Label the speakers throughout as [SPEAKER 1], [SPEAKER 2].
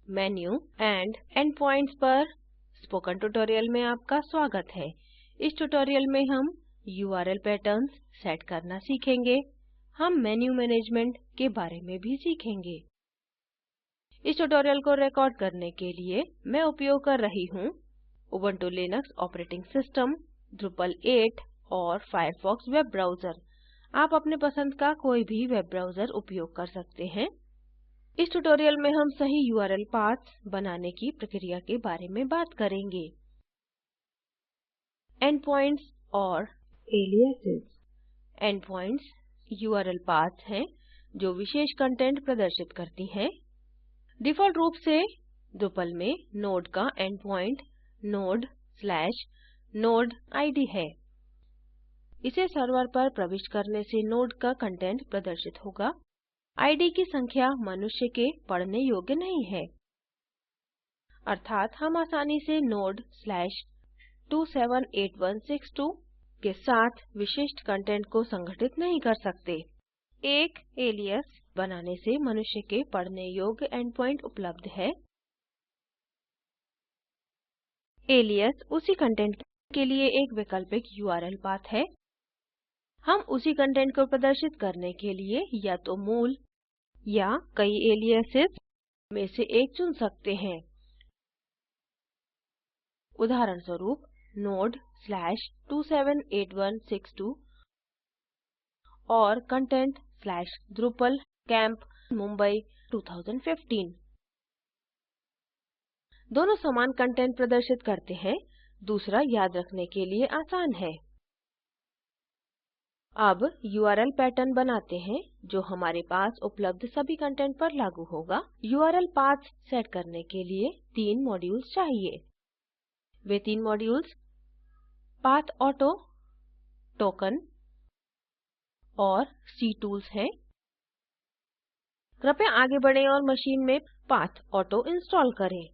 [SPEAKER 1] Menu and and points पर spoken tutorial में आपका स्वागत है। इस ट्यूटोरियल में हम URL पैटर्न्स सेट करना सीखेंगे। हम मेन्यू मैनेजमेंट के बारे में भी सीखेंगे। इस ट्यूटोरियल को रिकॉर्ड करने के लिए मैं उपयोग कर रही हूँ Ubuntu Linux operating system, Drupal 8 और फायरफॉक्स वेब ब्राउज़र। आप अपने पसंद का कोई भी वेब ब्राउज़र उपयोग कर सकते हैं। इस ट्यूटोरियल में हम सही URL पाथ्स बनाने की प्रक्रिया के बारे में बात करेंगे। एंडपॉइंट्स और एलियासेस। एंडपॉइंट्स URL पाथ्स हैं जो विशेष कंटेंट प्रदर्शित करती हैं। डिफ़ॉल्ट रूप से Drupal में नोड का एंडपॉइंट node/node-id है। इसे सर्वर पर प्रविष्ट करने से नोड का कंटेंट प्रदर्शित होगा। ID की संख्या मनुष्य के पढ़ने योग्य नहीं है, अर्थात हम आसानी से node/278162 के साथ विशिष्ट कंटेंट को संगठित नहीं कर सकते। एक एलियास बनाने से मनुष्य के पढ़ने योग्य एंडपॉइंट उपलब्ध है। एलियास उसी कंटेंट के लिए एक वैकल्पिक URL पाथ है। हम उसी कंटेंट को प्रदर्शित करने के लिए या तो मूल या कई एलियासेस में से एक चुन सकते हैं। उदाहरण स्वरूप node/278162 और content/Drupal camp Mumbai 2015। दोनों समान कंटेंट प्रदर्शित करते हैं। दूसरा याद रखने के लिए आसान है। अब URL पैटर्न बनाते हैं जो हमारे पास उपलब्ध सभी कंटेंट पर लागू होगा। URL पाथ्स सेट करने के लिए 3 मॉड्यूल्स चाहिए। वे 3 मॉड्यूल्स पाथऑटो, टोकन और ctools हैं। कृपया आगे बढ़ें और मशीन में पाथऑटो इंस्टॉल करें।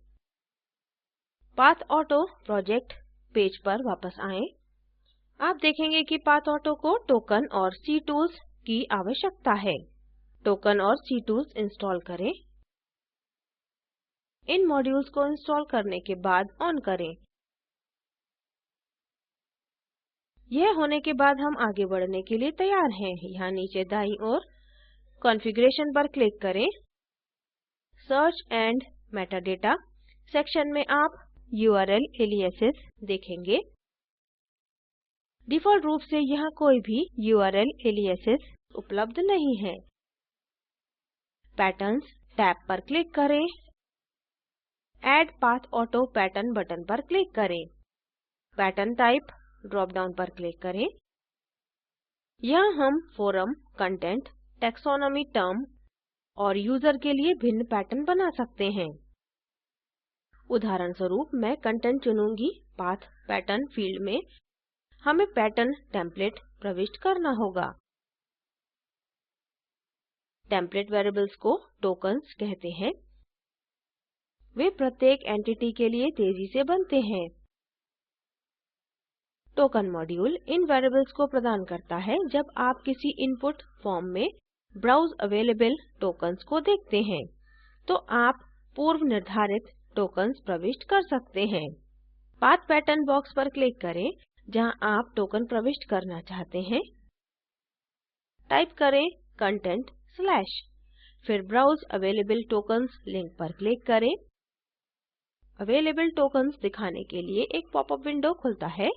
[SPEAKER 1] पाथऑटो प्रोजेक्ट पेज पर वापस आएं। आप देखेंगे कि पाथऑटो को टोकन और ctools की आवश्यकता है। टोकन और ctools इंस्टॉल करें। इन मॉड्यूल्स को इंस्टॉल करने के बाद ऑन करें। यह होने के बाद हम आगे बढ़ने के लिए तैयार हैं। यहाँ नीचे दाईं ओर कॉन्फ़िगरेशन पर क्लिक करें। सर्च एंड मेटाडाटा सेक्शन में आप URL एलियासेस देखेंगे। डिफ़ॉल्ट रूप से यहाँ कोई भी URL एलियासेस उपलब्ध नहीं है। पैटर्न्स टैब पर क्लिक करें। ऐड पाथऑटो पैटर्न बटन पर क्लिक करें। पैटर्न टाइप ड्रॉप डाउन पर क्लिक करें। यहाँ हम फोरम, कंटेंट, टैक्सोनॉमी टर्म और यूजर के लिए भिन्न पैटर्न बना सकते हैं। उदाहरण स्वरूप मैं कंटेंट चुनूंगी। पाथ पैटर्न फील्ड में हमें पैटर्न टेम्पलेट प्रविष्ट करना होगा। टेम्पलेट वेरिएबल्स को टोकन्स कहते हैं। वे प्रत्येक एंटिटी के लिए तेजी से बनते हैं। टोकन मॉड्यूल इन वेरिएबल्स को प्रदान करता है जब आप किसी इनपुट फॉर्म में ब्राउज अवेलेबल टोकन्स को देखते हैं, तो आप पूर्व निर्धारित टोकन्स प्रविष्ट कर सकते हैं। पाथ पैटर्न बॉक्स पर क्लिक करें जहां आप टोकन प्रविष्ट करना चाहते हैं। टाइप करें content/, फिर ब्राउज अवेलेबल टोकन्स लिंक पर क्लिक करें। अवेलेबल टोकन्स दिखाने के लिए एक पॉपअप विंडो खुलता है।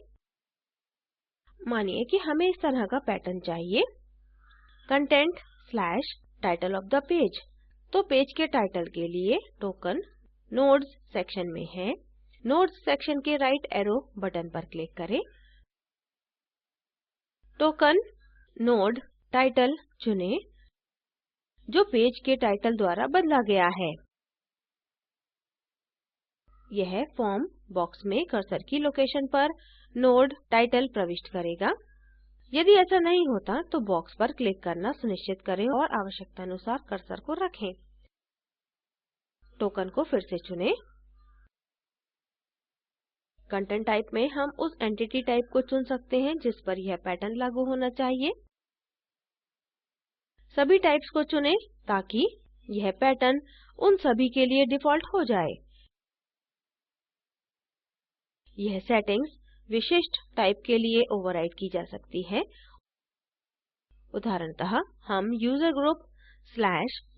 [SPEAKER 1] मानिए कि हमें इस तरह का पैटर्न चाहिए। content/title of the page, तो पेज के टाइटल के लिए टोकन नोड्स सेक्शन में है। नोड्स सेक्शन के राइट एरो बटन पर क्लिक करें। टोकन नोड टाइटल चुनें जो पेज के टाइटल द्वारा बदला गया है। यह फॉर्म बॉक्स में कर्सर की लोकेशन पर नोड टाइटल प्रविष्ट करेगा। यदि ऐसा नहीं होता तो बॉक्स पर क्लिक करना सुनिश्चित करें और आवश्यकतानुसार कर्सर को रखें। टोकन को फिर से चुनें। कंटेंट टाइप में हम उस एंटिटी टाइप को चुन सकते हैं जिस पर यह पैटर्न लागू होना चाहिए। सभी टाइप्स को चुनें ताकि यह पैटर्न उन सभी के लिए डिफ़ॉल्ट हो जाए। यह सेटिंग्स विशिष्ट टाइप के लिए ओवरराइड की जा सकती है। उदाहरणतः हम यूजर ग्रुप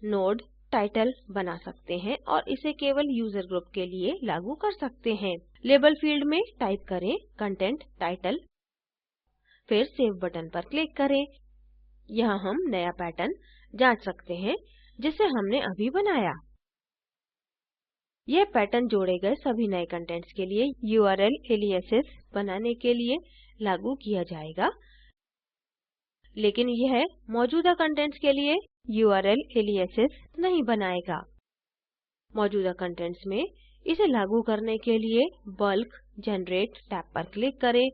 [SPEAKER 1] /node टाइटल बना सकते हैं और इसे केवल यूजर ग्रुप के लिए लागू कर सकते हैं। लेबल फील्ड में टाइप करें कंटेंट टाइटल, फिर सेव बटन पर क्लिक करें। यहाँ हम नया पैटर्न जांच सकते हैं जिसे हमने अभी बनाया। यह पैटर्न जोड़े गए सभी नए कंटेंट्स के लिए URL एलियासेस बनाने के लिए लागू किया जाएगा, लेकिन यह मौजूदा कंटेंट्स के लिए URL एलियासेस नहीं बनाएगा। मौजूदा कंटेंट्स में इसे लागू करने के लिए बल्क जनरेट टैब पर क्लिक करें,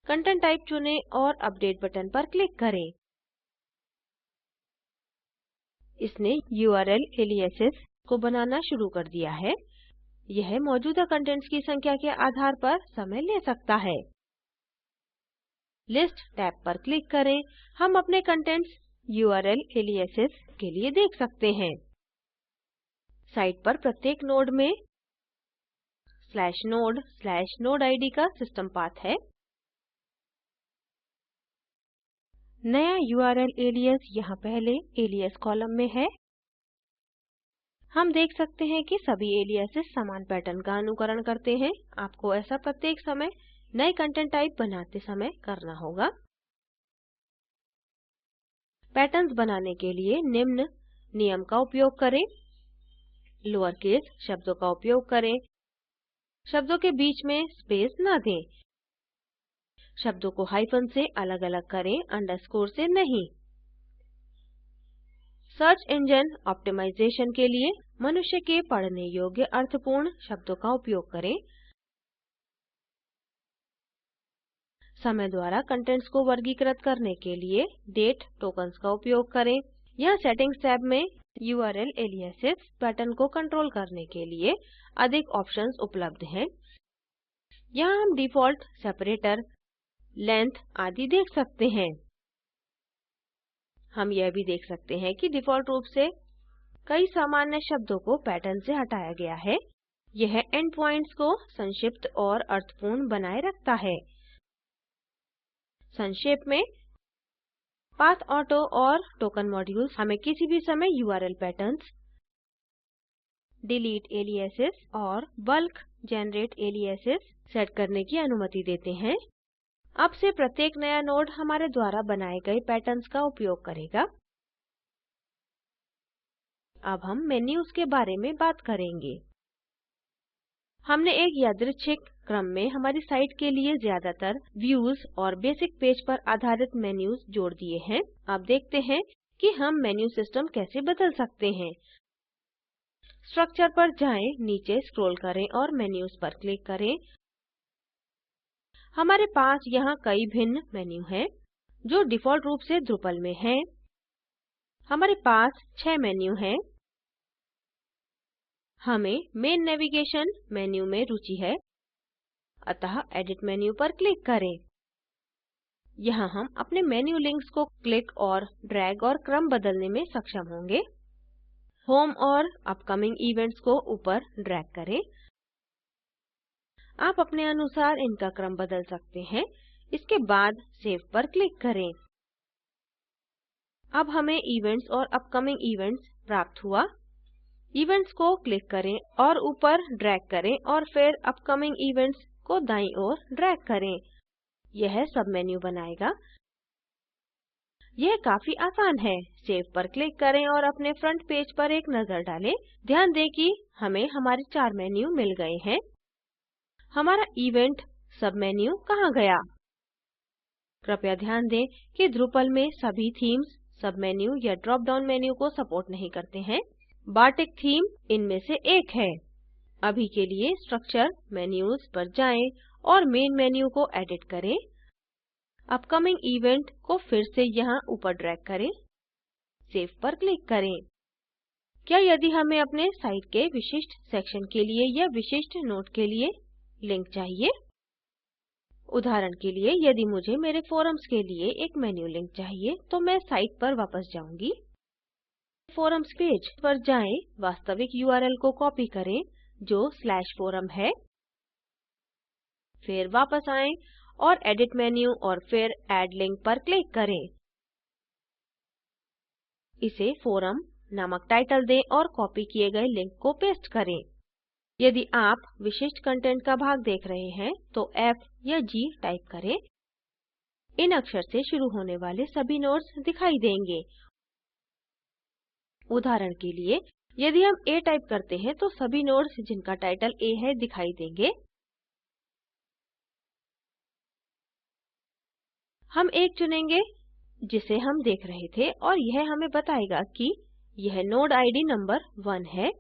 [SPEAKER 1] कंटेंट टाइप चुनें और अपडेट बटन पर क्लिक करें। इसने URL एलियासेस को बनाना शुरू कर दिया है। यह मौजूदा कंटेंट्स की संख्या के आधार पर समय ले सकता है। लिस्ट टैब पर क्लिक करें। हम अपने कंटेंट्स URL एलियासेस के लिए देख सकते हैं। साइट पर प्रत्येक नोड में /node/nodeid का सिस्टम पाथ है। नया URL एलियास यहाँ पहले एलियास कॉलम में है। हम देख सकते हैं कि सभी एलियासेस समान पैटर्न का अनुकरण करते हैं। आपको ऐसा प्रत्येक समय नए कंटेंट टाइप बनाते समय करना होगा। पैटर्न्स बनाने के लिए निम्न नियम का उपयोग करें। लोअर केस शब्दों का उपयोग करें। शब्दों के बीच में स्पेस न दें। शब्दों को हाइफन से अलग-अलग करें, अंडरस्कोर से नहीं। सर्च इंजन ऑप्टिमाइजेशन के लिए मनुष्य के पढ़ने योग्य अर्थपूर्ण शब्दों का उपयोग करें। समय द्वारा कंटेंट्स को वर्गीकृत करने के लिए डेट टोकन्स का उपयोग करें। यहाँ सेटिंग्स टैब में URL एलियासेस पैटर्न को कंट्रोल करने के लिए अधिक ऑप्शंस उपलब्ध हैं। यहाँ हम डिफ़ॉल्ट सेपरेटर, लेंथ आदि देख सकते हैं। हम यह भी देख सकते हैं कि डिफ़ॉल्ट रूप से कई सामान्य शब्दों को पैटर्न से हटाया गया है। यह एंड पॉइंट्स को संक्षिप्त और अर्थपूर्ण बनाए रखता है। संक्षेप में, पाथ ऑटो और टोकन मॉड्यूल्स हमें किसी भी समय URL पैटर्न्स, डिलीट एलियासेस और बल्क जनरेट एलियासेस सेट करने की अनुमति देते हैं। अब से प्रत्येक नया नोड हमारे द्वारा बनाए गए पैटर्न्स का उपयोग करेगा। अब हम मेन्यूज के बारे में बात करेंगे। हमने एक यादृच्छिक क्रम में हमारी साइट के लिए ज्यादातर व्यूज और बेसिक पेज पर आधारित मेन्यूज जोड़ दिए हैं। अब देखते हैं कि हम मेन्यू सिस्टम कैसे बदल सकते हैं। स्ट्रक्चर पर जाएं, नीचे स्क्रॉल करें और मेन्यूज पर क्लिक करें। हमारे पास यहाँ कई भिन्न मेन्यू हैं जो डिफ़ॉल्ट रूप से Drupal में हैं। हमारे पास 6 मेन्यू हैं। हमें मेन नेविगेशन मेन्यू में रुचि है, अतः एडिट मेन्यू पर क्लिक करें। यहाँ हम अपने मेन्यू लिंक्स को क्लिक और ड्रैग और क्रम बदलने में सक्षम होंगे। होम और अपकमिंग इवेंट्स को ऊपर ड्रैग करें। आप अपने अनुसार इनका क्रम बदल सकते हैं। इसके बाद सेव पर क्लिक करें। अब हमें इवेंट्स और अपकमिंग इवेंट्स प्राप्त हुआ। इवेंट्स को क्लिक करें और ऊपर ड्रैग करें और फिर अपकमिंग इवेंट्स को दाईं ओर ड्रैग करें। यह सब मेन्यू बनाएगा। यह काफी आसान है। सेव पर क्लिक करें और अपने फ्रंट पेज पर एक नजर डालें। ध्यान दें कि हमें हमारे 4 मेन्यू मिल गए हैं। हमारा इवेंट सब मेन्यू कहाँ गया? कृपया ध्यान दें कि Drupal में सभी थीम्स सब मेन्यू या ड्रॉप डाउन मेन्यू को सपोर्ट नहीं करते हैं। बाटिक थीम इनमें से एक है। अभी के लिए स्ट्रक्चर मेन्यूज पर जाएं और मेन मेन्यू को एडिट करें। अपकमिंग इवेंट को फिर से यहाँ ऊपर ड्रैग करें। सेव पर क्लिक करें। क्या यदि हमें अपने साइट के विशिष्ट सेक्शन के लिए या विशिष्ट नोड के लिए लिंक चाहिए? उदाहरण के लिए यदि मुझे मेरे फोरम्स के लिए एक मेन्यू लिंक चाहिए तो मैं साइट पर वापस जाऊंगी। forums पेज पर जाएं, वास्तविक URL को कॉपी करें जो /forum है, फिर वापस आएं और edit मेन्यू और फिर add link पर क्लिक करें। इसे forum नामक टाइटल दें और कॉपी किए गए लिंक को पेस्ट करें। यदि आप विशिष्ट कंटेंट का भाग देख रहे हैं तो F या G टाइप करें। इन अक्षर से शुरू होने वाले सभी नोड्स दिखाई देंगे। उदाहरण के लिए, यदि हम A टाइप करते हैं तो सभी नोड्स जिनका टाइटल A है दिखाई देंगे। हम एक चुनेंगे जिसे हम देख रहे थे और यह हमें बताएगा कि यह नोड आईडी नंबर 1 है।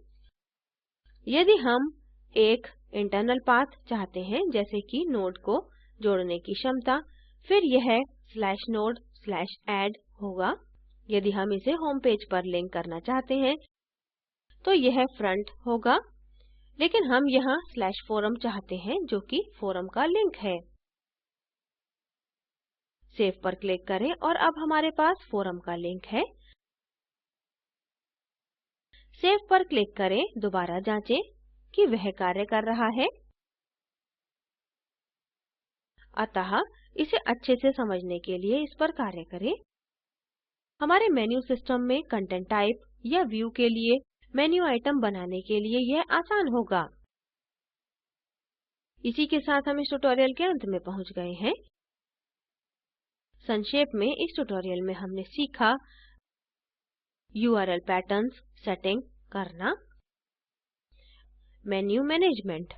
[SPEAKER 1] यदि हम एक इंटरनल पाथ चाहते हैं, जैसे कि नोड को जोड़ने की क्षमता, फिर यह /node/add होगा। यदि हम इसे होम पेज पर लिंक करना चाहते हैं तो यह फ्रंट होगा, लेकिन हम यहाँ /forum चाहते हैं जो कि फोरम का लिंक है। सेव पर क्लिक करें और अब हमारे पास फोरम का लिंक है। सेव पर क्लिक करें, दोबारा जांचें कि वह कार्य कर रहा है। अतः इसे अच्छे से समझने के लिए इस पर कार्य करें। हमारे मेन्यू सिस्टम में कंटेंट टाइप या व्यू के लिए मेन्यू आइटम बनाने के लिए यह आसान होगा। इसी के साथ हम इस ट्यूटोरियल के अंत में पहुंच गए हैं। संक्षेप में इस ट्यूटोरियल में हमने सीखा URL पैटर्न्स सेटिंग करना, मेन्यू मैनेजमेंट,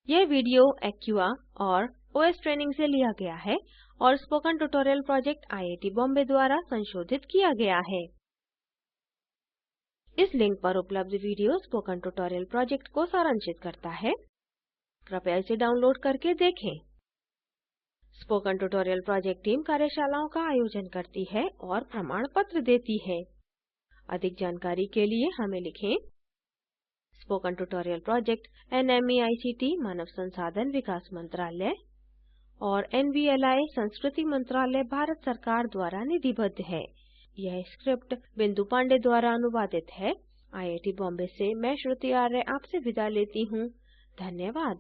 [SPEAKER 1] यह वीडियो एक्युआ और OS ट्रेनिंग से लिया गया है और spoken tutorial project IIT Bombay द्वारा संशोधित किया गया है। इस लिंक पर उपलब्ध वीडियो स्पोकन ट्यूटोरियल प्रोजेक्ट को सारांशित करता है। कृपया इसे डाउनलोड करके देखें। स्पोकन ट्यूटोरियल प्रोजेक्ट टीम कार्यशालाओं का आयोजन करती है और प्रमाण पत्र देती है। अधिक जानकारी के लिए हमें लिखें। स्पोकन ट्यूटोरियल प्रोजेक्ट NMEICT मानव संसाधन विकास मंत्रालय और NVLI संस्कृति मंत्रालय भारत सरकार द्वारा निधिबद्ध है। यह स्क्रिप्ट बिंदु पांडे द्वारा अनुवादित है। IIT बॉम्बे से मैं श्रुति आर्य आपसे विदा लेती हूँ। धन्यवाद।